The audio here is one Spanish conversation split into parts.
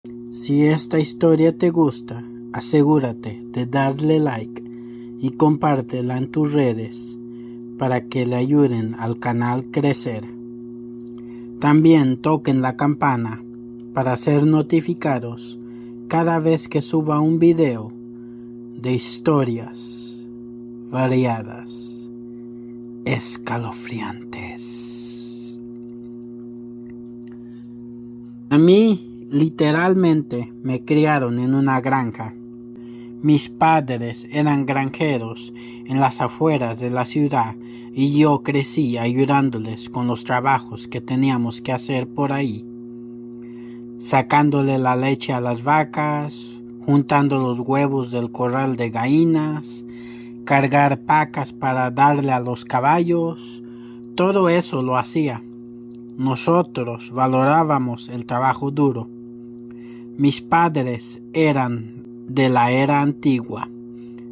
Si esta historia te gusta, asegúrate de darle like y compártela en tus redes para que le ayuden al canal crecer. También toquen la campana para ser notificados cada vez que suba un video de historias variadas, escalofriantes. A mí, literalmente, me criaron en una granja. Mis padres eran granjeros en las afueras de la ciudad y yo crecí ayudándoles con los trabajos que teníamos que hacer por ahí. Sacándole la leche a las vacas, juntando los huevos del corral de gallinas, cargar pacas para darle a los caballos, todo eso lo hacía. Nosotros valorábamos el trabajo duro. Mis padres eran de la era antigua,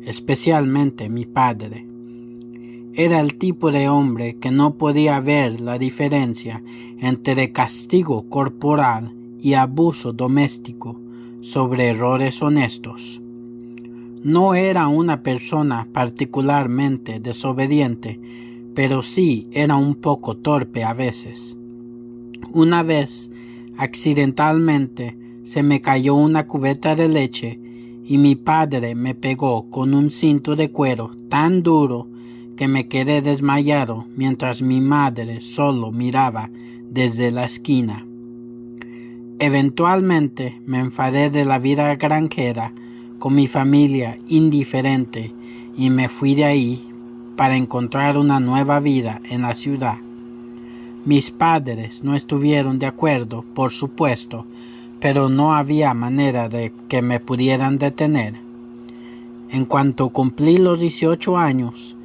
especialmente mi padre. Era el tipo de hombre que no podía ver la diferencia entre castigo corporal y abuso doméstico sobre errores honestos. No era una persona particularmente desobediente, pero sí era un poco torpe a veces. Una vez, accidentalmente, se me cayó una cubeta de leche y mi padre me pegó con un cinto de cuero tan duro que me quedé desmayado mientras mi madre solo miraba desde la esquina. Eventualmente me enfadé de la vida granjera con mi familia indiferente y me fui de ahí para encontrar una nueva vida en la ciudad. Mis padres no estuvieron de acuerdo, por supuesto, pero no había manera de que me pudieran detener. En cuanto cumplí los 18 años,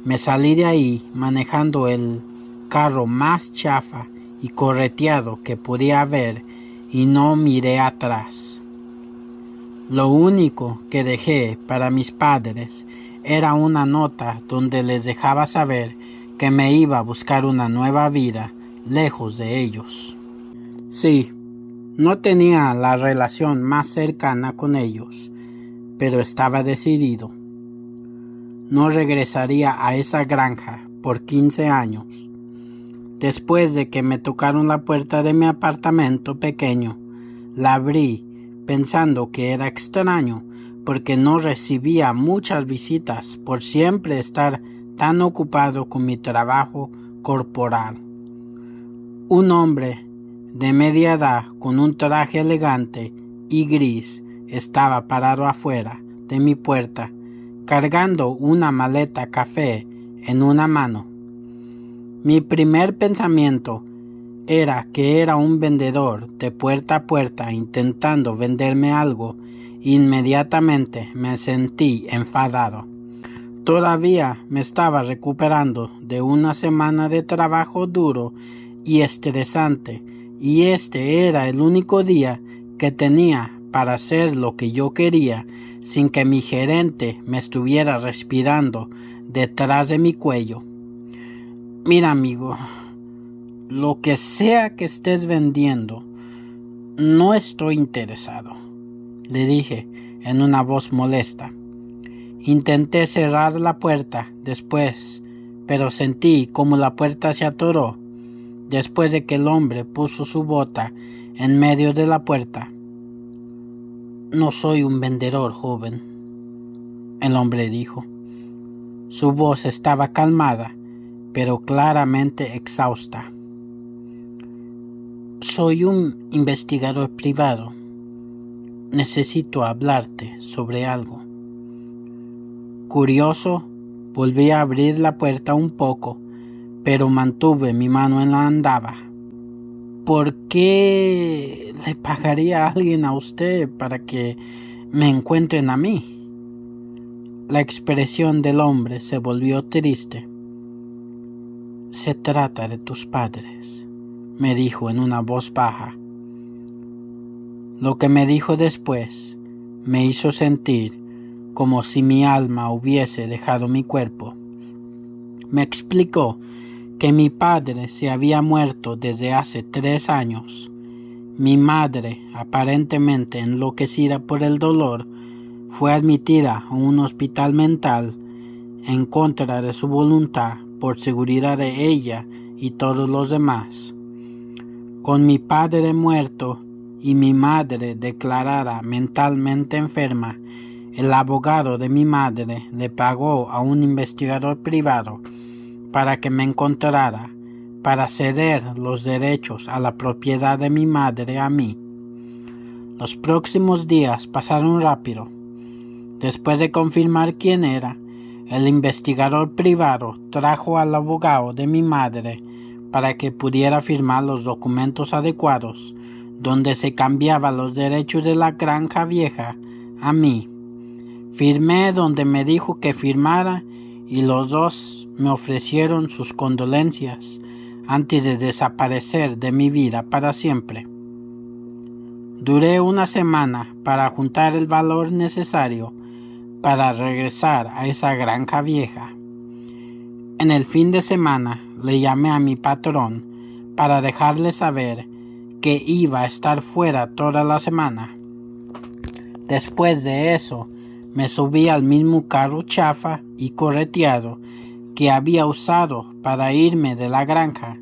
me salí de ahí manejando el carro más chafa y correteado que podía haber y no miré atrás. Lo único que dejé para mis padres era una nota donde les dejaba saber que me iba a buscar una nueva vida lejos de ellos. Sí, no tenía la relación más cercana con ellos, pero estaba decidido. No regresaría a esa granja por 15 años. Después de que me tocaron la puerta de mi apartamento pequeño, la abrí pensando que era extraño porque no recibía muchas visitas por siempre estar tan ocupado con mi trabajo corporal. Un hombre de media edad con un traje elegante y gris estaba parado afuera de mi puerta, cargando una maleta café en una mano. Mi primer pensamiento era que era un vendedor de puerta a puerta intentando venderme algo. Inmediatamente me sentí enfadado. Todavía me estaba recuperando de una semana de trabajo duro y estresante, y este era el único día que tenía para hacer lo que yo quería sin que mi gerente me estuviera respirando detrás de mi cuello. Mira, amigo, lo que sea que estés vendiendo, no estoy interesado, le dije en una voz molesta. Intenté cerrar la puerta después, pero sentí como la puerta se atoró después de que el hombre puso su bota en medio de la puerta. No soy un vendedor, joven, el hombre dijo. Su voz estaba calmada, pero claramente exhausta. Soy un investigador privado. Necesito hablarte sobre algo. Curioso, volví a abrir la puerta un poco, pero mantuve mi mano en la andaba. ¿Por qué le pagaría a alguien a usted para que me encuentren a mí? La expresión del hombre se volvió triste. Se trata de tus padres, me dijo en una voz baja. Lo que me dijo después me hizo sentir como si mi alma hubiese dejado mi cuerpo. Me explicó que mi padre se había muerto desde hace 3 años. Mi madre, aparentemente enloquecida por el dolor, fue admitida a un hospital mental en contra de su voluntad por seguridad de ella y todos los demás. Con mi padre muerto y mi madre declarada mentalmente enferma, el abogado de mi madre le pagó a un investigador privado para que me encontrara, para ceder los derechos a la propiedad de mi madre a mí. Los próximos días pasaron rápido. Después de confirmar quién era, el investigador privado trajo al abogado de mi madre para que pudiera firmar los documentos adecuados, donde se cambiaban los derechos de la granja vieja a mí. Firmé donde me dijo que firmara y los dos me ofrecieron sus condolencias antes de desaparecer de mi vida para siempre. Duré una semana para juntar el valor necesario para regresar a esa granja vieja. En el fin de semana le llamé a mi patrón para dejarle saber que iba a estar fuera toda la semana. Después de eso, me subí al mismo carro chafa y correteado que había usado para irme de la granja,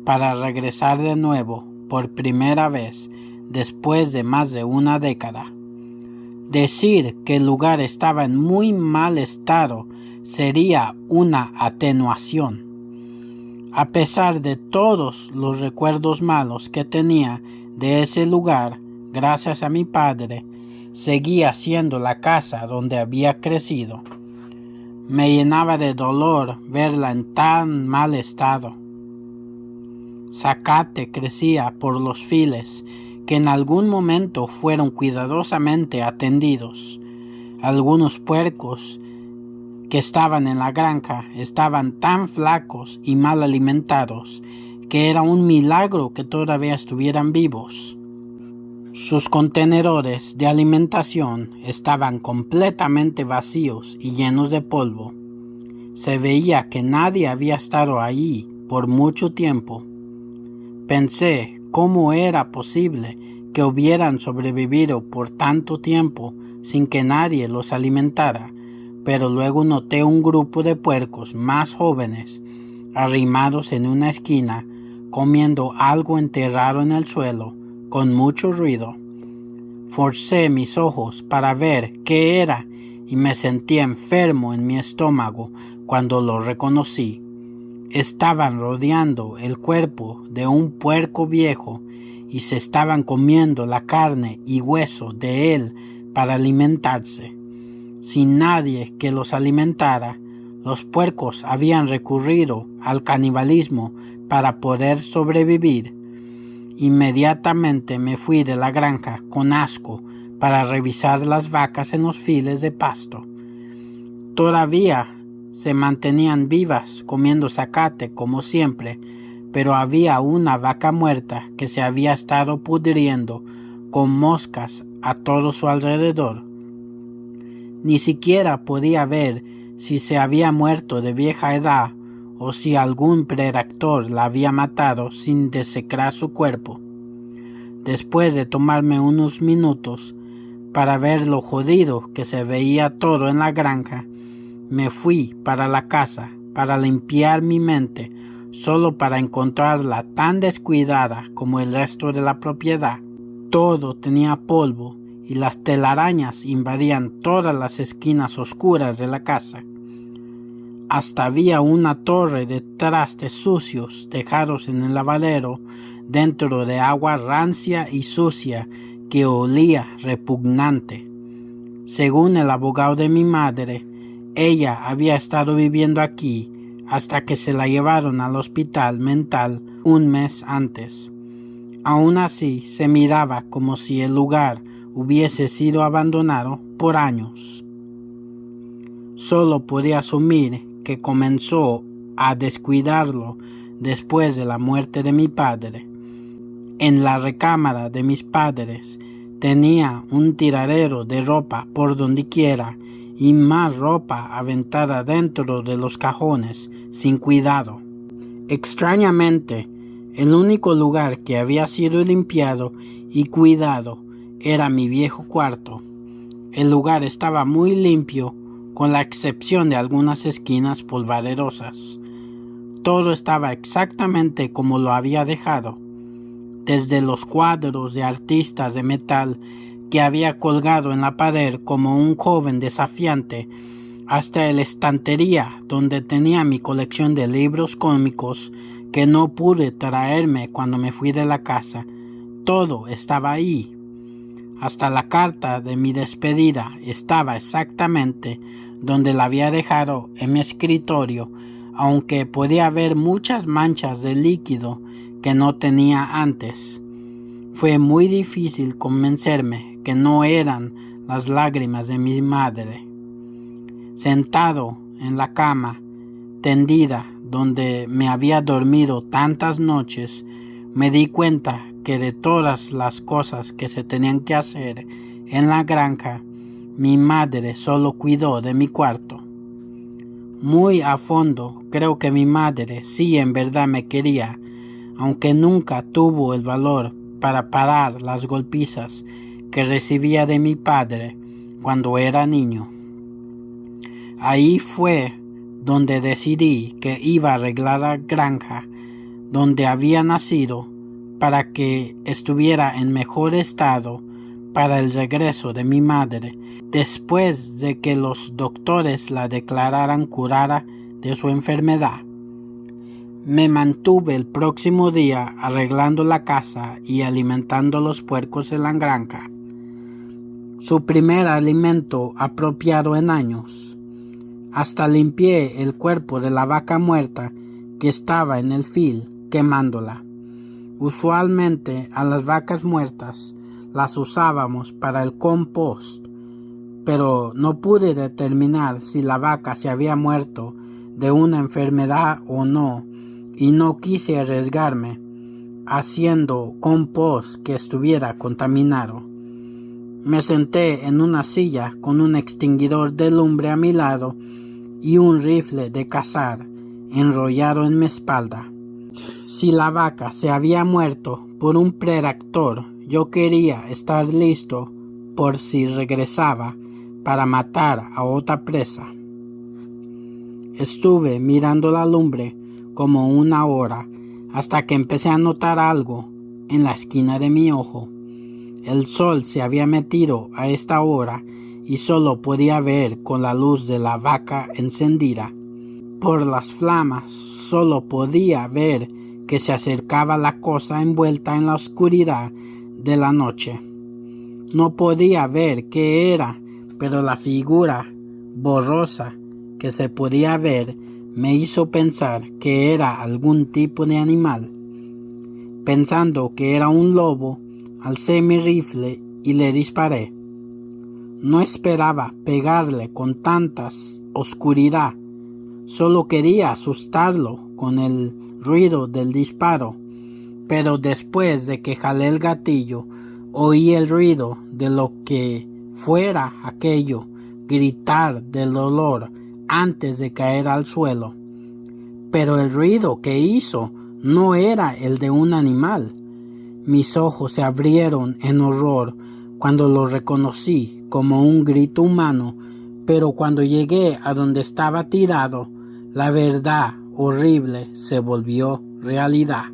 para regresar de nuevo por primera vez después de más de una década. Decir que el lugar estaba en muy mal estado sería una atenuación. A pesar de todos los recuerdos malos que tenía de ese lugar, gracias a mi padre, seguía siendo la casa donde había crecido. Me llenaba de dolor verla en tan mal estado. Zacate crecía por los files que en algún momento fueron cuidadosamente atendidos. Algunos puercos que estaban en la granja estaban tan flacos y mal alimentados que era un milagro que todavía estuvieran vivos. Sus contenedores de alimentación estaban completamente vacíos y llenos de polvo. Se veía que nadie había estado allí por mucho tiempo. Pensé cómo era posible que hubieran sobrevivido por tanto tiempo sin que nadie los alimentara, pero luego noté un grupo de puercos más jóvenes arrimados en una esquina comiendo algo enterrado en el suelo con mucho ruido. Forcé mis ojos para ver qué era y me sentí enfermo en mi estómago cuando lo reconocí. Estaban rodeando el cuerpo de un puerco viejo y se estaban comiendo la carne y hueso de él para alimentarse. Sin nadie que los alimentara, los puercos habían recurrido al canibalismo para poder sobrevivir. Inmediatamente me fui de la granja con asco para revisar las vacas en los files de pasto. Todavía se mantenían vivas comiendo zacate como siempre, pero había una vaca muerta que se había estado pudriendo con moscas a todo su alrededor. Ni siquiera podía ver si se había muerto de vieja edad o si algún predactor la había matado sin desecrar su cuerpo. Después de tomarme unos minutos para ver lo jodido que se veía todo en la granja, me fui para la casa para limpiar mi mente, solo para encontrarla tan descuidada como el resto de la propiedad. Todo tenía polvo y las telarañas invadían todas las esquinas oscuras de la casa. Hasta había una torre de trastes sucios dejados en el lavadero dentro de agua rancia y sucia que olía repugnante. Según el abogado de mi madre, ella había estado viviendo aquí hasta que se la llevaron al hospital mental un mes antes. Aún así, se miraba como si el lugar hubiese sido abandonado por años. Solo podía asumir que comenzó a descuidarlo después de la muerte de mi padre. En la recámara de mis padres tenía un tiradero de ropa por donde quiera y más ropa aventada dentro de los cajones sin cuidado. Extrañamente, El único lugar que había sido limpiado y cuidado era mi viejo cuarto. El lugar estaba muy limpio, con la excepción de algunas esquinas polvarederosas. Todo estaba exactamente como lo había dejado, desde los cuadros de artistas de metal que había colgado en la pared como un joven desafiante, hasta la estantería donde tenía mi colección de libros cómicos que no pude traerme cuando me fui de la casa. Todo estaba ahí. Hasta la carta de mi despedida estaba exactamente donde la había dejado en mi escritorio, aunque podía ver muchas manchas de líquido que no tenía antes. Fue muy difícil convencerme que no eran las lágrimas de mi madre. Sentado en la cama, tendida donde me había dormido tantas noches, me di cuenta que de todas las cosas que se tenían que hacer en la granja, mi madre solo cuidó de mi cuarto. Muy a fondo, creo que mi madre sí en verdad me quería, aunque nunca tuvo el valor para parar las golpizas que recibía de mi padre cuando era niño. Ahí fue donde decidí que iba a arreglar la granja donde había nacido para que estuviera en mejor estado para el regreso de mi madre, después de que los doctores la declararan curada de su enfermedad. Me mantuve el próximo día arreglando la casa y alimentando los puercos en la granja, su primer alimento apropiado en años. Hasta limpié el cuerpo de la vaca muerta que estaba en el fil, quemándola. Usualmente a las vacas muertas las usábamos para el compost, pero no pude determinar si la vaca se había muerto de una enfermedad o no, y no quise arriesgarme haciendo compost que estuviera contaminado. Me senté en una silla con un extinguidor de lumbre a mi lado y un rifle de cazar enrollado en mi espalda. Si la vaca se había muerto por un predactor, yo quería estar listo por si regresaba para matar a otra presa. Estuve mirando la lumbre como una hora hasta que empecé a notar algo en la esquina de mi ojo. El sol se había metido a esta hora y solo podía ver con la luz de la vaca encendida. Por las flamas solo podía ver que se acercaba la cosa envuelta en la oscuridad de la noche. No podía ver qué era, pero la figura borrosa que se podía ver me hizo pensar que era algún tipo de animal. Pensando que era un lobo, alcé mi rifle y le disparé. No esperaba pegarle con tanta oscuridad, solo quería asustarlo con el ruido del disparo, pero después de que jalé el gatillo, oí el ruido de lo que fuera aquello, gritar del dolor antes de caer al suelo. Pero el ruido que hizo no era el de un animal. Mis ojos se abrieron en horror cuando lo reconocí como un grito humano, pero cuando llegué a donde estaba tirado, la verdad horrible se volvió realidad.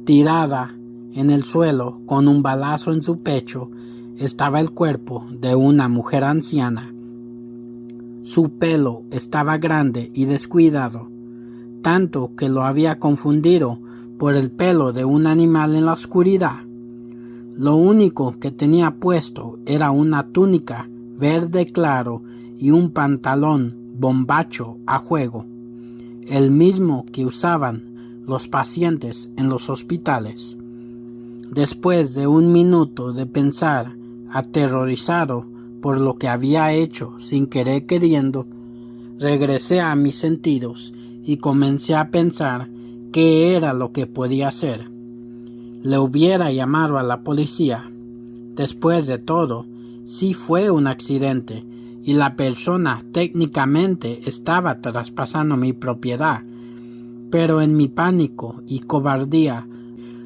Tirada en el suelo con un balazo en su pecho estaba el cuerpo de una mujer anciana. Su pelo estaba grande y descuidado, tanto que lo había confundido por el pelo de un animal en la oscuridad. Lo único que tenía puesto era una túnica verde claro y un pantalón bombacho a juego, el mismo que usaban los pacientes en los hospitales. Después de un minuto de pensar, aterrorizado por lo que había hecho sin querer queriendo, regresé a mis sentidos y comencé a pensar qué era lo que podía hacer. Le hubiera llamado a la policía. Después de todo, sí fue un accidente y la persona técnicamente estaba traspasando mi propiedad, Pero en mi pánico y cobardía,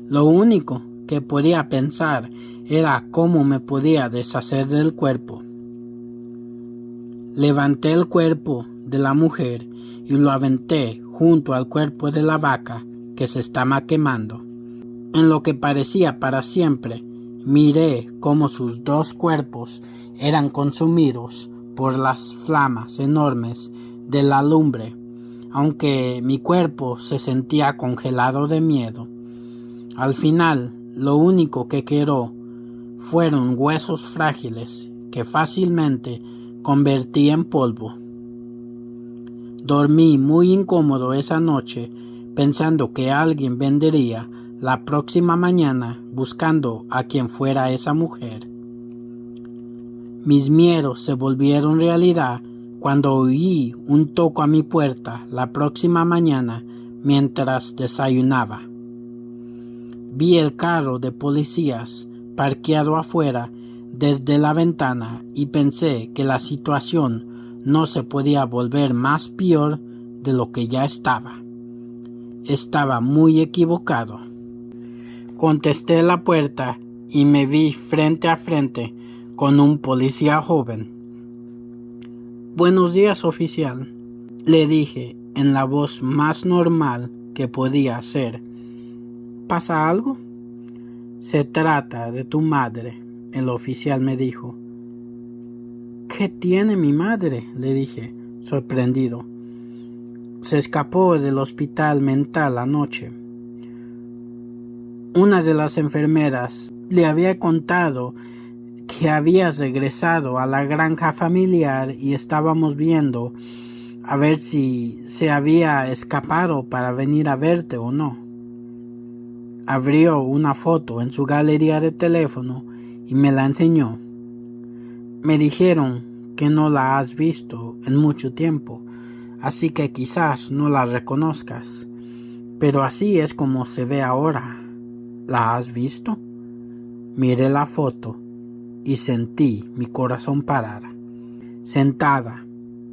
lo único que podía pensar era cómo me podía deshacer del cuerpo. Levanté el cuerpo de la mujer y lo aventé junto al cuerpo de la vaca que se estaba quemando. En lo que parecía para siempre, miré cómo sus dos cuerpos eran consumidos por las flamas enormes de la lumbre, aunque mi cuerpo se sentía congelado de miedo. Al final, lo único que quedó fueron huesos frágiles que fácilmente convertí en polvo. Dormí muy incómodo esa noche, pensando que alguien vendría la próxima mañana buscando a quien fuera esa mujer. Mis miedos se volvieron realidad cuando oí un toque a mi puerta la próxima mañana mientras desayunaba. Vi el carro de policías parqueado afuera desde la ventana y pensé que la situación no se podía volver más peor de lo que ya estaba. Estaba muy equivocado. Contesté la puerta y me vi frente a frente con un policía joven. «Buenos días, oficial», le dije en la voz más normal que podía hacer. «¿Pasa algo?» «Se trata de tu madre», el oficial me dijo. «¿Qué tiene mi madre?», le dije, sorprendido. «Se escapó del hospital mental anoche. Una de las enfermeras le había contado que habías regresado a la granja familiar y estábamos viendo a ver si se había escapado para venir a verte o no». Abrió una foto en su galería de teléfono y me la enseñó. «Me dijeron que no la has visto en mucho tiempo, así que quizás no la reconozcas, pero así es como se ve ahora. ¿La has visto?». Miré la foto y sentí mi corazón parar. Sentada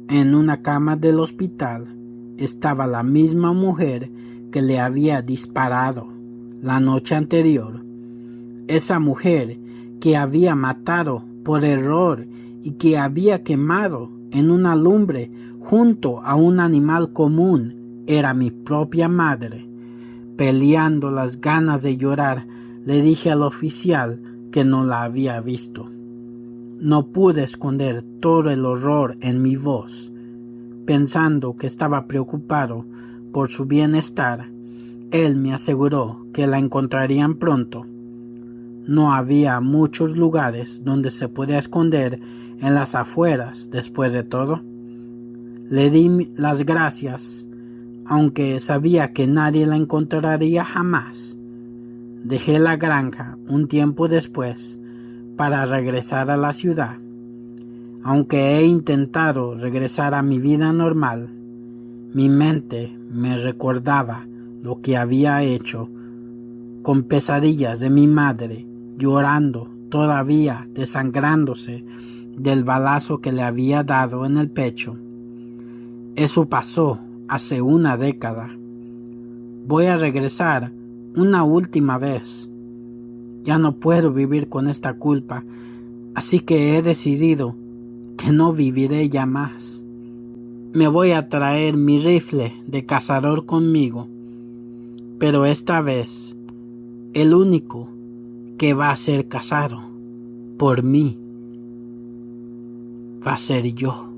en una cama del hospital estaba la misma mujer que le había disparado la noche anterior. Esa mujer que había matado por error y que había quemado en una lumbre junto a un animal común era mi propia madre. Peleando las ganas de llorar, le dije al oficial que no la había visto. No pude esconder todo el horror en mi voz. Pensando que estaba preocupado por su bienestar, él me aseguró que la encontrarían pronto. No había muchos lugares donde se podía esconder en las afueras después de todo. Le di las gracias, aunque sabía que nadie la encontraría jamás. Dejé la granja un tiempo después para regresar a la ciudad. Aunque he intentado regresar a mi vida normal, mi mente me recordaba lo que había hecho, con pesadillas de mi madre, llorando, todavía desangrándose del balazo que le había dado en el pecho. Eso pasó hace una década. Voy a regresar una última vez. Ya no puedo vivir con esta culpa, así que he decidido que no viviré ya más. Me voy a traer mi rifle de cazador conmigo, pero esta vez el único que va a ser cazado por mí va a ser yo.